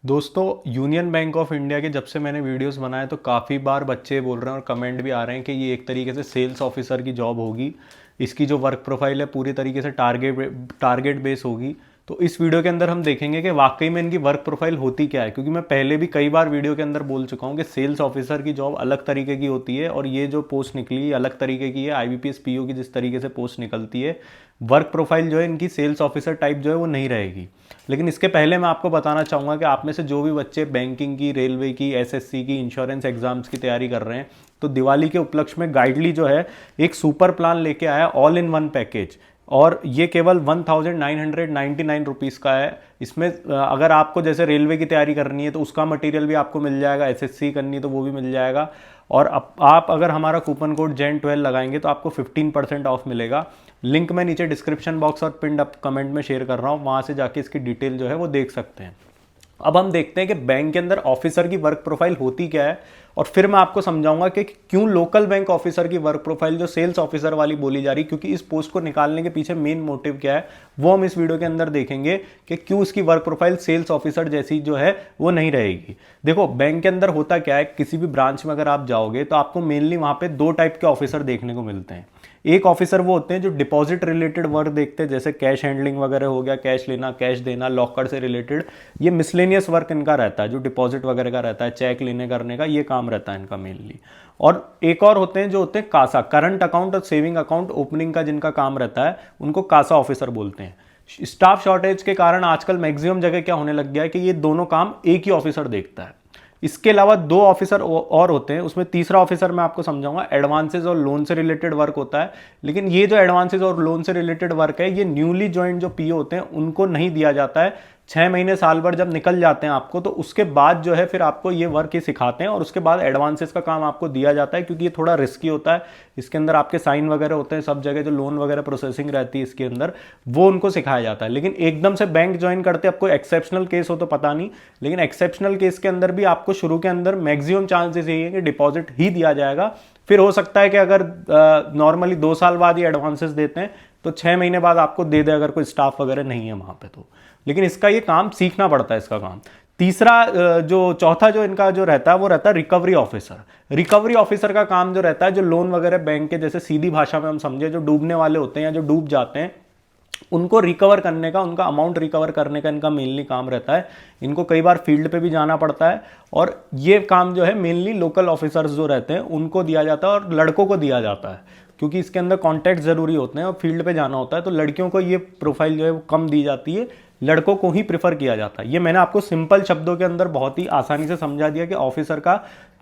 दोस्तों, union bank of India के जब से मैंने वीडियोस बनाए तो काफ़ी बार बच्चे बोल रहे हैं और कमेंट भी आ रहे हैं कि ये एक तरीके से सेल्स ऑफिसर की जॉब होगी। इसकी जो वर्क प्रोफाइल है पूरी तरीके से टारगेट बेस होगी। तो इस वीडियो के अंदर हम देखेंगे कि वाकई में इनकी वर्क प्रोफाइल होती क्या है, क्योंकि मैं पहले भी कई बार वीडियो के अंदर बोल चुका हूँ कि सेल्स ऑफिसर की जॉब अलग तरीके की होती है और ये जो पोस्ट निकली अलग तरीके की है। आईबीपीएस पीओ की जिस तरीके से पोस्ट निकलती है, वर्क प्रोफाइल जो है इनकी सेल्स ऑफिसर टाइप जो है वो नहीं रहेगी। लेकिन इसके पहले मैं आपको बताना चाहूँगा कि आप में से जो भी बच्चे बैंकिंग की, रेलवे की, एसएससी की, इंश्योरेंस एग्जाम्स की तैयारी कर रहे हैं, तो दिवाली के उपलक्ष्य में गाइडली जो है एक सुपर प्लान लेके आया, ऑल इन वन पैकेज। और ये केवल 1999 रुपीज़ का है। इसमें अगर आपको जैसे रेलवे की तैयारी करनी है तो उसका मटेरियल भी आपको मिल जाएगा, एसएससी करनी है तो वो भी मिल जाएगा। और आप अगर हमारा कूपन कोड JEN12 लगाएंगे तो आपको 15% ऑफ मिलेगा। लिंक मैं नीचे डिस्क्रिप्शन बॉक्स और पिंड अप कमेंट में शेयर कर रहा हूँ, वहाँ से जाके इसकी डिटेल जो है वो देख सकते हैं। अब हम देखते हैं कि बैंक के अंदर ऑफिसर की वर्क प्रोफाइल होती क्या है, और फिर मैं आपको समझाऊंगा कि क्यों लोकल बैंक ऑफिसर की वर्क प्रोफाइल जो सेल्स ऑफिसर वाली बोली जा रही, क्योंकि इस पोस्ट को निकालने के पीछे मेन मोटिव क्या है वो हम इस वीडियो के अंदर देखेंगे कि क्यों इसकी वर्क प्रोफाइल सेल्स ऑफिसर जैसी जो है वो नहीं रहेगी। देखो, बैंक के अंदर होता क्या है, किसी भी ब्रांच में अगर आप जाओगे तो आपको मेनली वहां पे दो टाइप के ऑफिसर देखने को मिलते हैं। एक ऑफिसर वो होते हैं जो डिपॉजिट रिलेटेड वर्क देखते हैं, जैसे कैश हैंडलिंग वगैरह हो गया, कैश लेना, कैश देना, लॉकर से रिलेटेड, ये मिसलेनियस वर्क इनका रहता है। जो डिपॉजिट वगैरह का रहता है, चेक लेने करने का, ये काम रहता है इनका मेनली। और एक और होते हैं जो होते हैं कासा, करंट अकाउंट और सेविंग अकाउंट ओपनिंग का जिनका काम रहता है, उनको कासा ऑफिसर बोलते हैं। स्टाफ शॉर्टेज के कारण आजकल मैक्सिमम जगह क्या होने लग गया है कि ये दोनों काम एक ही ऑफिसर देखता है। इसके अलावा दो ऑफिसर और होते हैं, उसमें तीसरा ऑफिसर मैं आपको समझाऊंगा। एडवांसेस और लोन से रिलेटेड वर्क होता है, लेकिन ये जो एडवांसेस और लोन से रिलेटेड वर्क है ये न्यूली ज्वाइंट जो पीओ होते हैं उनको नहीं दिया जाता है। 6 महीने साल भर जब निकल जाते हैं आपको, तो उसके बाद जो है फिर आपको ये वर्क ही सिखाते हैं और उसके बाद एडवांसेस का काम आपको दिया जाता है, क्योंकि ये थोड़ा रिस्की होता है। इसके अंदर आपके साइन वगैरह होते हैं, सब जगह जो लोन वगैरह प्रोसेसिंग रहती है इसके अंदर, वो उनको सिखाया जाता है। लेकिन एकदम से बैंक ज्वाइन करते अब कोई एक्सेप्शनल केस हो तो पता नहीं, लेकिन एक्सेप्शनल केस के अंदर भी आपको शुरू के अंदर मैक्सिमम चांसेस यही है कि डिपॉजिट ही दिया जाएगा। फिर हो सकता है कि अगर नॉर्मली 2 साल बाद ये एडवांसेस देते हैं तो 6 महीने बाद आपको दे दे, अगर कोई स्टाफ वगैरह नहीं है वहां पे तो। लेकिन इसका ये काम सीखना पड़ता है, इसका काम। तीसरा जो चौथा जो इनका जो रहता है वो रहता है रिकवरी ऑफिसर। रिकवरी ऑफिसर का काम जो रहता है, जो लोन वगैरह बैंक के, जैसे सीधी भाषा में हम समझे जो डूबने वाले होते हैं या जो डूब जाते हैं, उनको रिकवर करने का, उनका अमाउंट रिकवर करने का इनका मेनली काम रहता है। इनको कई बार फील्ड पे भी जाना पड़ता है और ये काम जो है मेनली लोकल ऑफिसर्स जो रहते हैं उनको दिया जाता है और लड़कों को दिया जाता है, क्योंकि इसके अंदर कॉन्टैक्ट जरूरी होते हैं और फील्ड पे जाना होता है। तो लड़कियों को ये प्रोफाइल जो है वो कम दी जाती है, लड़कों को ही प्रेफर किया जाता है। ये मैंने आपको सिंपल शब्दों के अंदर बहुत ही आसानी से समझा दिया कि ऑफिसर का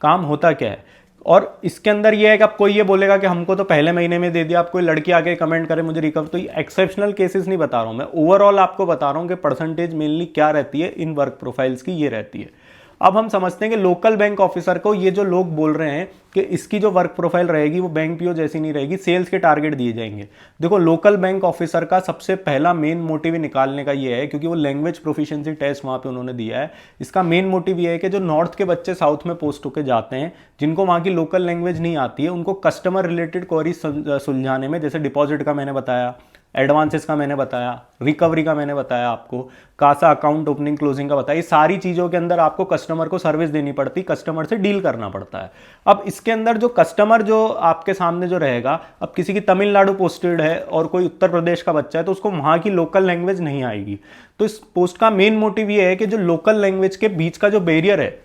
काम होता क्या है। और इसके अंदर ये है कि अब कोई ये बोलेगा कि हमको तो पहले महीने में दे दिया, आप कोई लड़की आके कमेंट करे मुझे रिकवर, तो ये एक्सेप्शनल केसेस नहीं बता रहा हूं मैं, ओवरऑल आपको बता रहा हूं कि परसेंटेज मेनली क्या रहती है इन वर्क प्रोफाइल्स की, ये रहती है। अब हम समझते हैं कि लोकल बैंक ऑफिसर को, ये जो लोग बोल रहे हैं कि इसकी जो वर्क प्रोफाइल रहेगी वो बैंक पीओ जैसी नहीं रहेगी, सेल्स के टारगेट दिए जाएंगे। देखो, लोकल बैंक ऑफिसर का सबसे पहला मेन मोटिव निकालने का ये है, क्योंकि वो लैंग्वेज प्रोफिशिएंसी टेस्ट वहां पे उन्होंने दिया है। इसका मेन मोटिव ये है कि जो नॉर्थ के बच्चे साउथ में पोस्ट होकर जाते हैं, जिनको वहां की लोकल लैंग्वेज नहीं आती है, उनको कस्टमर रिलेटेड क्वेरीज सुलझाने में, जैसे डिपॉजिट का मैंने बताया, एडवांसेस का मैंने बताया, रिकवरी का मैंने बताया, आपको कासा अकाउंट ओपनिंग क्लोजिंग का बताया, ये सारी चीज़ों के अंदर आपको कस्टमर को सर्विस देनी पड़ती, कस्टमर से डील करना पड़ता है। अब इसके अंदर जो कस्टमर जो आपके सामने जो रहेगा, अब किसी की तमिलनाडु पोस्टेड है और कोई उत्तर प्रदेश का बच्चा है तो उसको वहाँ की लोकल लैंग्वेज नहीं आएगी। तो इस पोस्ट का मेन मोटिव ये है कि जो लोकल लैंग्वेज के बीच का जो बैरियर है,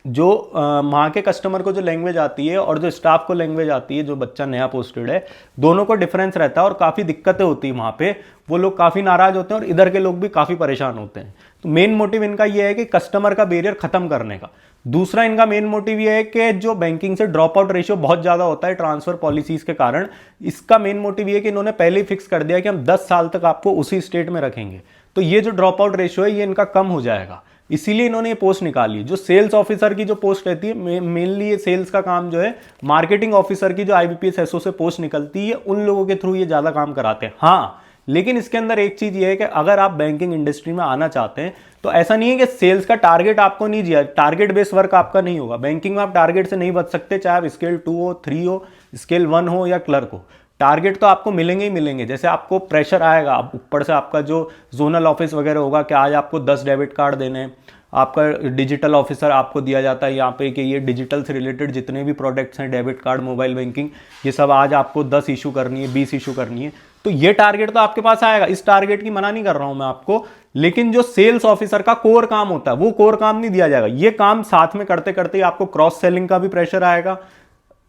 जो वहाँ के कस्टमर को जो लैंग्वेज आती है और जो स्टाफ को लैंग्वेज आती है, जो बच्चा नया पोस्टेड है, दोनों को डिफरेंस रहता है और काफ़ी दिक्कतें होती है वहाँ पे। वो लोग काफ़ी नाराज होते हैं और इधर के लोग भी काफ़ी परेशान होते हैं। तो मेन मोटिव इनका ये है कि कस्टमर का बैरियर खत्म करने का। दूसरा इनका मेन मोटिव ये है कि जो बैंकिंग से ड्रॉप आउट रेशियो बहुत ज़्यादा होता है ट्रांसफर पॉलिसीज के कारण, इसका मेन मोटिव ये है कि इन्होंने पहले ही फिक्स कर दिया कि हम 10 साल तक आपको उसी स्टेट में रखेंगे। तो ये जो ड्रॉप आउट रेशियो है ये इनका कम हो जाएगा, इसीलिए इन्होंने ये पोस्ट निकाली। जो सेल्स ऑफिसर की जो पोस्ट रहती है, मेनली ये सेल्स का काम जो है, मार्केटिंग ऑफिसर की जो आईबीपीएस एसओ से पोस्ट निकलती है, उन लोगों के थ्रू ये ज्यादा काम कराते हैं। हाँ, लेकिन इसके अंदर एक चीज ये है कि अगर आप बैंकिंग इंडस्ट्री में आना चाहते हैं तो ऐसा नहीं है कि सेल्स का टारगेट आपको नहीं दिया, टारगेट बेस वर्क आपका नहीं होगा। बैंकिंग में आप टारगेट से नहीं बच सकते, चाहे आप स्केल 2 हो, 3 हो, स्केल 1 हो या क्लर्क हो। टारगेट तो आपको मिलेंगे ही मिलेंगे। जैसे आपको प्रेशर आएगा, ऊपर से आपका जो जोनल ऑफिस वगैरह होगा कि आज आपको 10 डेबिट कार्ड देने हैं, आपका डिजिटल ऑफिसर आपको दिया जाता है यहाँ पे कि ये डिजिटल से रिलेटेड जितने भी प्रोडक्ट्स हैं, डेबिट कार्ड, मोबाइल बैंकिंग, ये सब आज आपको 10 इशू करनी है, 20 इशू करनी है। तो ये टारगेट तो आपके पास आएगा, इस टारगेट की मना नहीं कर रहा हूं मैं आपको, लेकिन जो सेल्स ऑफिसर का कोर काम होता है वो कोर काम नहीं दिया जाएगा। ये काम साथ में करते करते आपको क्रॉस सेलिंग का भी प्रेशर आएगा।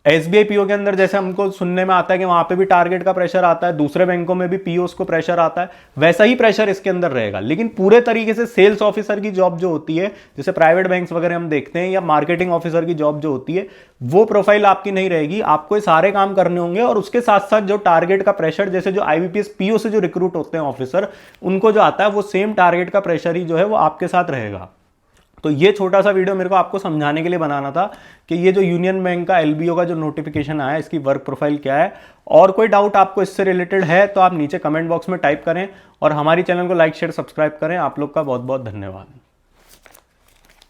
एसबीआई पीओ के अंदर जैसे हमको सुनने में आता है कि वहां पे भी टारगेट का प्रेशर आता है, दूसरे बैंकों में भी पीओस को प्रेशर आता है, वैसा ही प्रेशर इसके अंदर रहेगा। लेकिन पूरे तरीके से सेल्स ऑफिसर की जॉब जो होती है, जैसे प्राइवेट बैंक्स वगैरह हम देखते हैं, या मार्केटिंग ऑफिसर की जॉब जो होती है, वो प्रोफाइल आपकी नहीं रहेगी। आपको ये सारे काम करने होंगे और उसके साथ साथ जो टारगेट का प्रेशर, जैसे जो आईबीपीएस पीओ से जो रिक्रूट होते हैं ऑफिसर, उनको जो आता है वो सेम टारगेट का प्रेशर ही जो है वो आपके साथ रहेगा। तो ये छोटा सा वीडियो मेरे को आपको समझाने के लिए बनाना था कि ये जो यूनियन बैंक का एलबीओ का जो नोटिफिकेशन आया, इसकी वर्क प्रोफाइल क्या है। और कोई डाउट आपको इससे रिलेटेड है तो आप नीचे कमेंट बॉक्स में टाइप करें और हमारी चैनल को लाइक शेयर सब्सक्राइब करें। आप लोग का बहुत बहुत धन्यवाद।